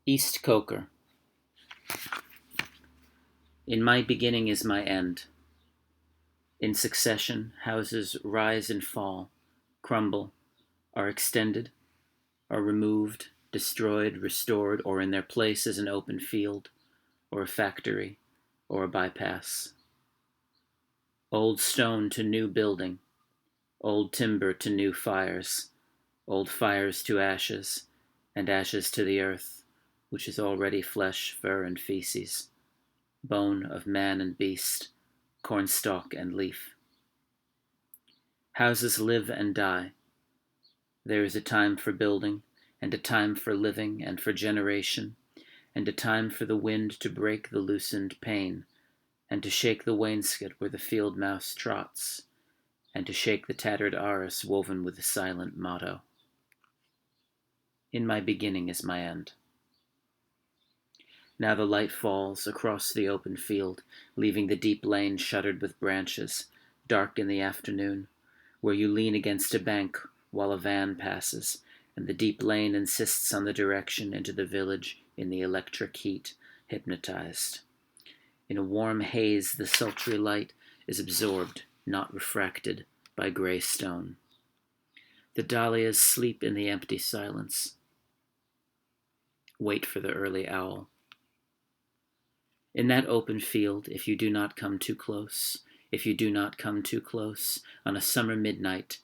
East Coker. In my beginning is my end. In succession, houses rise and fall, crumble, are extended, are removed, destroyed, restored, or in their place is an open field, or a factory, or a bypass. Old stone to new building, old timber to new fires, old fires to ashes, and ashes to the earth, which is already flesh, fur, and feces, bone of man and beast, cornstalk and leaf. Houses live and die. There is a time for building, and a time for living and for generation, and a time for the wind to break the loosened pane, and to shake the wainscot where the field mouse trots, and to shake the tattered arras woven with the silent motto. In my beginning is my end. Now the light falls across the open field, leaving the deep lane shuttered with branches, dark in the afternoon, where you lean against a bank while a van passes, and the deep lane insists on the direction into the village in the electric heat, hypnotized. In a warm haze, the sultry light is absorbed, not refracted, by gray stone. The dahlias sleep in the empty silence. Wait for the early owl. In that open field, if you do not come too close, if you do not come too close, on a summer midnight,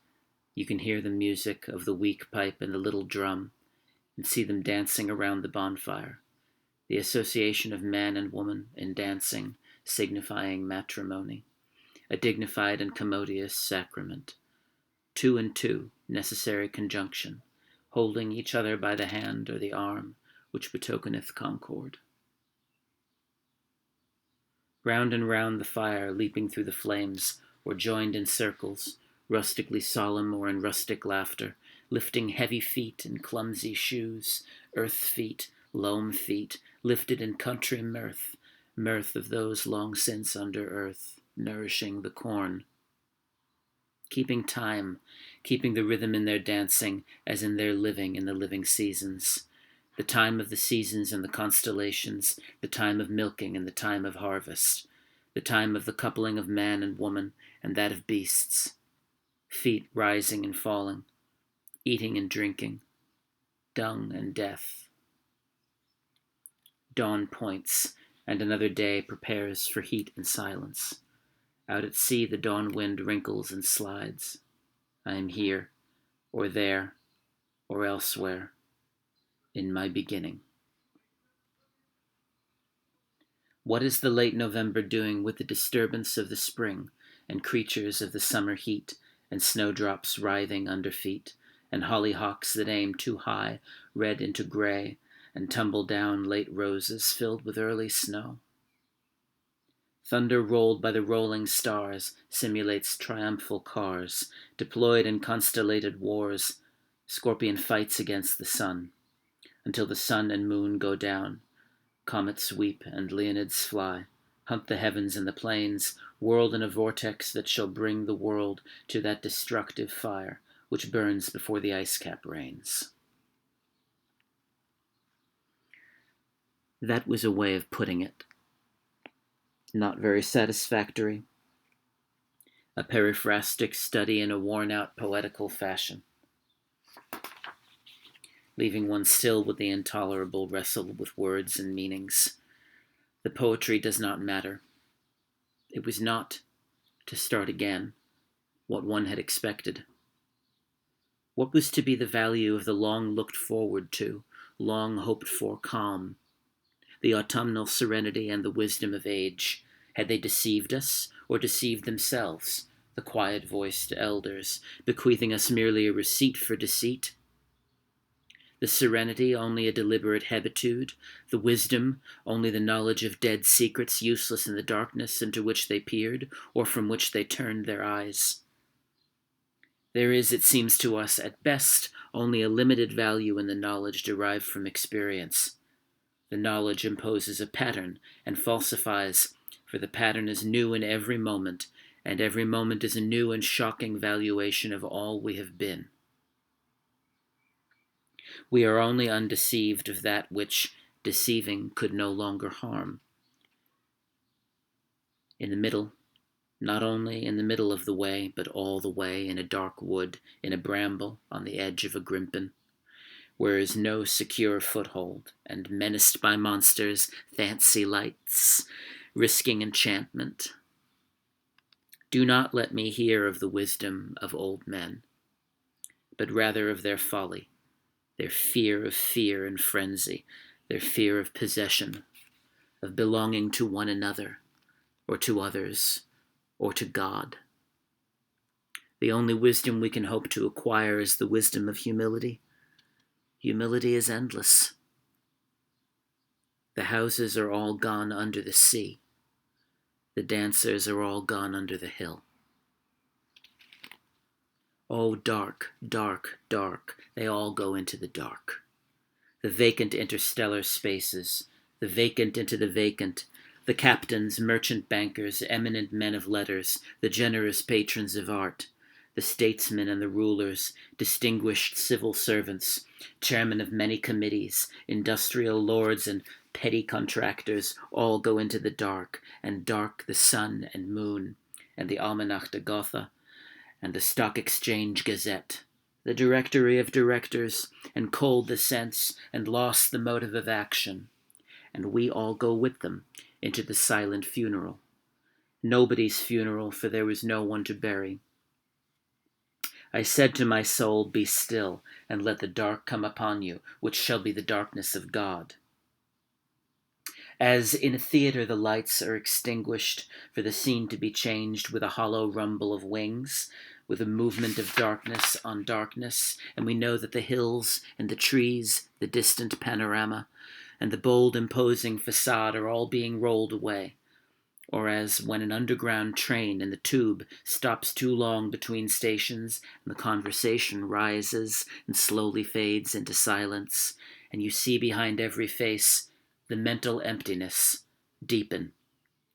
you can hear the music of the weak pipe and the little drum, and see them dancing around the bonfire, the association of man and woman in dancing, signifying matrimony, a dignified and commodious sacrament. Two and two, necessary conjunction, holding each other by the hand or the arm, which betokeneth concord. Round and round the fire, leaping through the flames, or joined in circles, rustically solemn or in rustic laughter, lifting heavy feet in clumsy shoes, earth feet, loam feet, lifted in country mirth, mirth of those long since under earth, nourishing the corn. Keeping time, keeping the rhythm in their dancing, as in their living in the living seasons. The time of the seasons and the constellations, the time of milking and the time of harvest, the time of the coupling of man and woman and that of beasts, feet rising and falling, eating and drinking, dung and death. Dawn points, and another day prepares for heat and silence. Out at sea the dawn wind wrinkles and slides. I am here, or there, or elsewhere, in my beginning. What is the late November doing with the disturbance of the spring, and creatures of the summer heat, and snowdrops writhing under feet, and hollyhocks that aim too high, red into gray, and tumble down late roses filled with early snow? Thunder rolled by the rolling stars simulates triumphal cars, deployed in constellated wars. Scorpion fights against the sun, until the sun and moon go down. Comets weep and Leonids fly, hunt the heavens and the plains, whirled in a vortex that shall bring the world to that destructive fire which burns before the ice cap rains. That was a way of putting it. Not very satisfactory. A periphrastic study in a worn-out poetical fashion, leaving one still with the intolerable wrestle with words and meanings. The poetry does not matter. It was not, to start again, what one had expected. What was to be the value of the long looked forward to, long hoped for calm, the autumnal serenity and the wisdom of age? Had they deceived us, or deceived themselves, the quiet-voiced elders, bequeathing us merely a receipt for deceit? The serenity only a deliberate habitude, the wisdom only the knowledge of dead secrets useless in the darkness into which they peered, or from which they turned their eyes. There is, it seems to us, at best, only a limited value in the knowledge derived from experience. The knowledge imposes a pattern and falsifies, for the pattern is new in every moment, and every moment is a new and shocking valuation of all we have been. We are only undeceived of that which, Deceiving could no longer harm. In the middle, not only in the middle of the way, but all the way in a dark wood, in a bramble, on the edge of a grimpen, where is no secure foothold, and menaced by monsters, fancy lights, risking enchantment. Do not let me hear of the wisdom of old men, but rather of their folly, their fear of fear and frenzy, their fear of possession, of belonging to one another, or to others, or to God. The only wisdom we can hope to acquire is the wisdom of humility. Humility is endless. The houses are all gone under the sea. The dancers are all gone under the hill. Oh, dark, dark, dark, they all go into the dark. The vacant interstellar spaces, the vacant into the vacant, the captains, merchant bankers, eminent men of letters, the generous patrons of art, the statesmen and the rulers, distinguished civil servants, chairmen of many committees, industrial lords and petty contractors, all go into the dark, and dark the sun and moon, and the Almanach de Gotha, and the Stock Exchange Gazette, the Directory of Directors, and cold the sense, and lost the motive of action, and we all go with them into the silent funeral. Nobody's funeral, for there was no one to bury. I said to my soul, be still, and let the dark come upon you, which shall be the darkness of God. As in a theatre the lights are extinguished for the scene to be changed with a hollow rumble of wings, with a movement of darkness on darkness, and we know that the hills and the trees, the distant panorama, and the bold imposing facade are all being rolled away. Or as when an underground train in the tube stops too long between stations and the conversation rises and slowly fades into silence, and you see behind every face the mental emptiness deepen,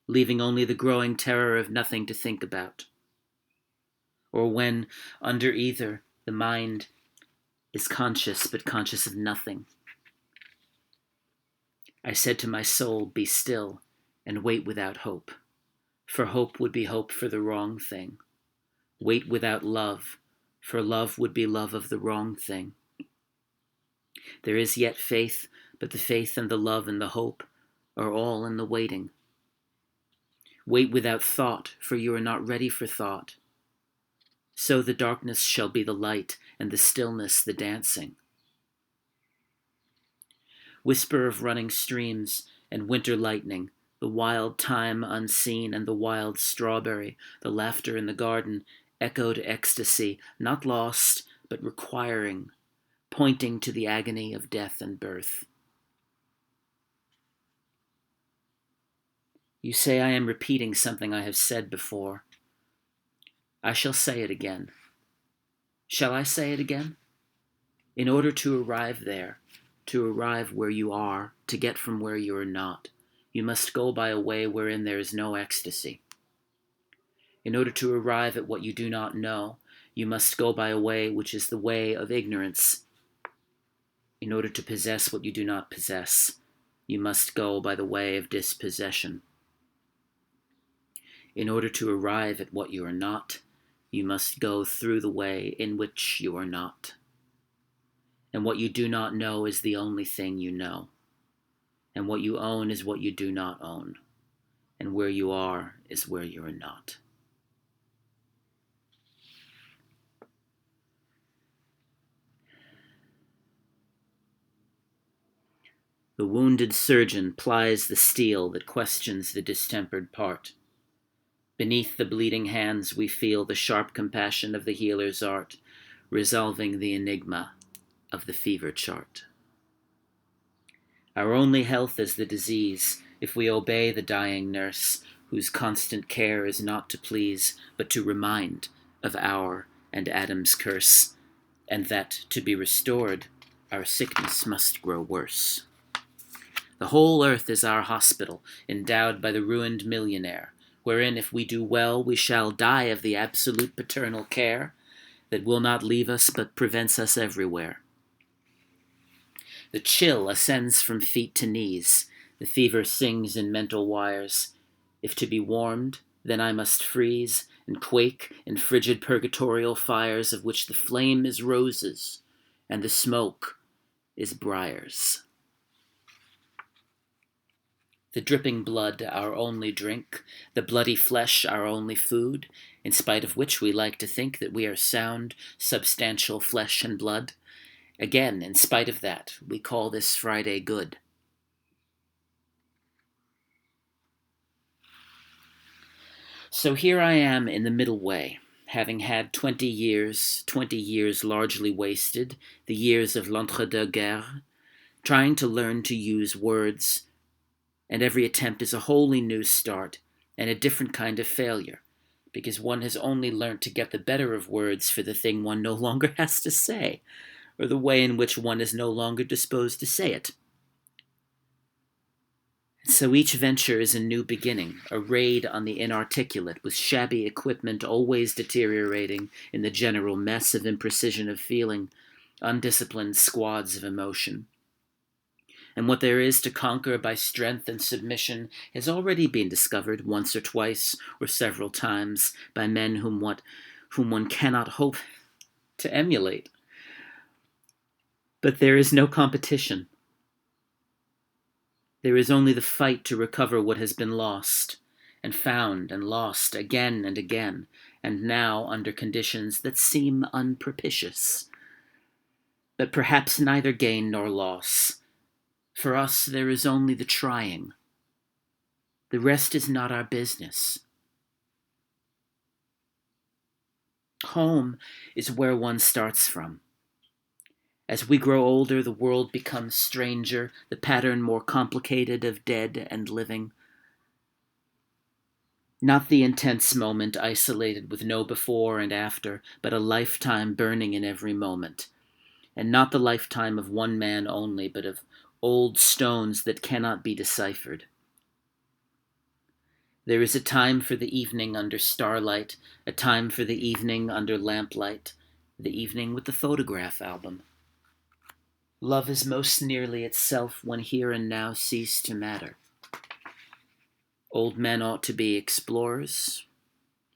leaving only the growing terror of nothing to think about. Or when, under either, the mind is conscious but conscious of nothing. I said to my soul, be still and wait without hope. For hope would be hope for the wrong thing. Wait without love, for love would be love of the wrong thing. There is yet faith, but the faith and the love and the hope are all in the waiting. Wait without thought, for you are not ready for thought. So the darkness shall be the light, and the stillness the dancing. Whisper of running streams and winter lightning, the wild thyme unseen and the wild strawberry, the laughter in the garden, echoed ecstasy, not lost, but requiring, pointing to the agony of death and birth. You say I am repeating something I have said before. I shall say it again. Shall I say it again? In order to arrive there, to arrive where you are, to get from where you are not, you must go by a way wherein there is no ecstasy. In order to arrive at what you do not know, you must go by a way which is the way of ignorance. In order to possess what you do not possess, you must go by the way of dispossession. In order to arrive at what you are not, you must go through the way in which you are not. And what you do not know is the only thing you know. And what you own is what you do not own. And where you are is where you are not. The wounded surgeon plies the steel that questions the distempered part. Beneath the bleeding hands we feel the sharp compassion of the healer's art, resolving the enigma of the fever chart. Our only health is the disease, if we obey the dying nurse, whose constant care is not to please, but to remind of our and Adam's curse, and that, to be restored, our sickness must grow worse. The whole earth is our hospital, endowed by the ruined millionaire, wherein if we do well we shall die of the absolute paternal care that will not leave us but prevents us everywhere. The chill ascends from feet to knees. The fever sings in mental wires. If to be warmed, then I must freeze and quake in frigid purgatorial fires of which the flame is roses and the smoke is briars. The dripping blood our only drink, the bloody flesh our only food, in spite of which we like to think that we are sound, substantial flesh and blood. Again, in spite of that, we call this Friday good. So here I am in the middle way, having had 20 years largely wasted, the years of l'entre-deux-guerres, trying to learn to use words, and every attempt is a wholly new start and a different kind of failure, because one has only learnt to get the better of words for the thing one no longer has to say, or the way in which one is no longer disposed to say it. So each venture is a new beginning, a raid on the inarticulate, with shabby equipment always deteriorating in the general mess of imprecision of feeling, undisciplined squads of emotion. And what there is to conquer by strength and submission has already been discovered once or twice or several times by men whom one cannot hope to emulate. But there is no competition. There is only the fight to recover what has been lost, and found and lost again and again, and now under conditions that seem unpropitious. But perhaps neither gain nor loss. For us there is only the trying. The rest is not our business. Home is where one starts from. As we grow older, the world becomes stranger, the pattern more complicated of dead and living. Not the intense moment isolated with no before and after, but a lifetime burning in every moment. And not the lifetime of one man only, but of old stones that cannot be deciphered. There is a time for the evening under starlight, a time for the evening under lamplight, the evening with the photograph album. Love is most nearly itself when here and now cease to matter. Old men ought to be explorers.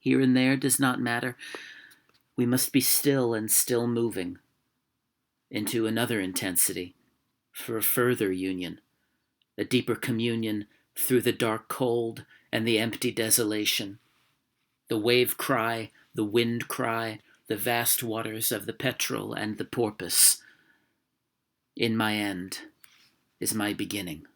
Here and there does not matter. We must be still and still moving into another intensity, for a further union, a deeper communion through the dark cold and the empty desolation, the wave cry, the wind cry, the vast waters of the petrel and the porpoise. In my end is my beginning.